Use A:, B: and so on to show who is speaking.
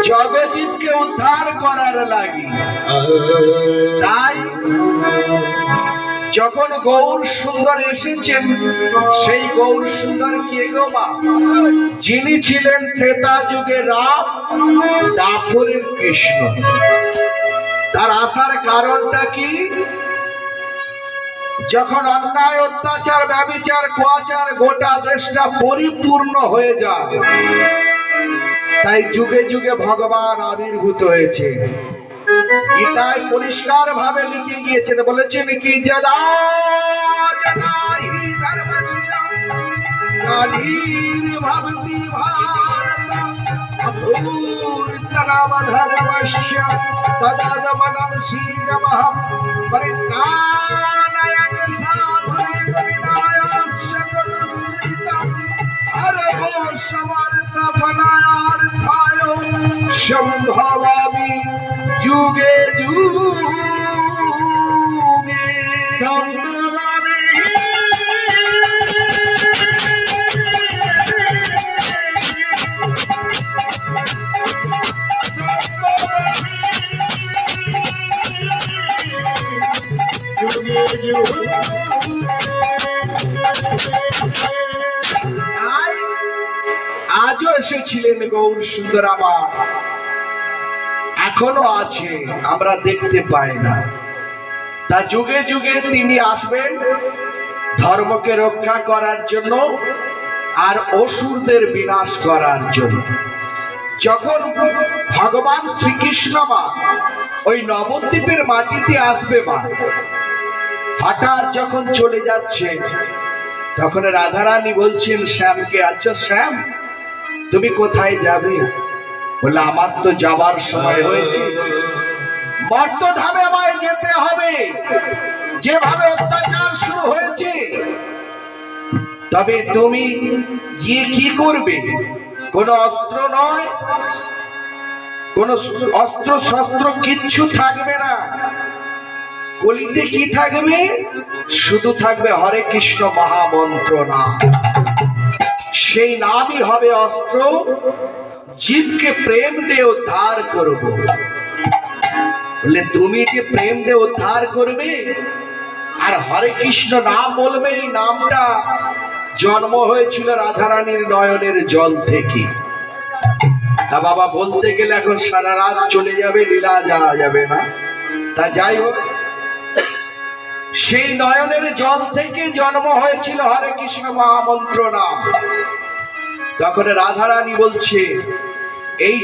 A: জগজীবকে উদ্ধার করার লাগি। তাই যখন গৌর সুন্দর এসেছেন, সেই গৌর সুন্দর কে গো মা? যিনি ছিলেন ত্রেতা যুগে রাম, দাপরের কৃষ্ণ। তার আসার কারণটা কি? যখন অন্যায়, অত্যাচার, ব্যভিচার, কুয়াচার গোটা দেশটা পরিপূর্ণ হয়ে যায়, তাই যুগে যুগে ভগবান আবির্ভূত হয়েছে। গীতায় পরিষ্কার ভাবে লিখে গিয়েছেন, বলেছেন কি যদা সম্ভবামি যুগে যুগে সম্ভবামি যুগে যুগে। আজও এসেছিলেন গৌর সুন্দর আমার, এখনো আছে, আমরা দেখতে পাই না। তা যুগে যুগে তিনি আসবেন ধর্মকে রক্ষা করার জন্য আর অসুরদের বিনাশ করার জন্য। যখন ভগবান শ্রীকৃষ্ণ মা ওই নবদ্বীপের মাটিতে আসবে মা, হঠাৎ যখন চলে যাচ্ছে, তখন রাধারানী বলছেন শ্যামকে, আচ্ছা শ্যাম, তুমি কোথায় যাবে? বলে আমার তো যাবার সময় হয়েছে, মর্তধামে আমায় যেতে হবে। যেভাবে অত্যাচার শুরু হয়েছে, তবে তুমি গিয়ে কি করবে? কোন অস্ত্র নয়, কোন অস্ত্র শস্ত্র কিচ্ছু থাকবে না। কলিতে কি থাকবে? শুধু থাকবে হরে কৃষ্ণ মহামন্ত্র নাম। সেই নামই হবে অস্ত্র। জীবকে প্রেম দিয়ে উদ্ধার করব। বলে তুমি যে প্রেম দিয়ে উদ্ধার করবে আর হরে কৃষ্ণ নাম বলবে, এই নামটা জন্ম হয়েছিল রাধারানীর নয়নের জল থেকে। তা বাবা বলতে গেলে এখন সারা রাত চলে যাবে, লীলা যাওয়া যাবে না। তা যাই হোক, সেই নয়নের জল থেকে জন্ম হয়েছিল হরে কৃষ্ণ মহামন্ত্র নাম। তখন রাধারানী বলছে, এই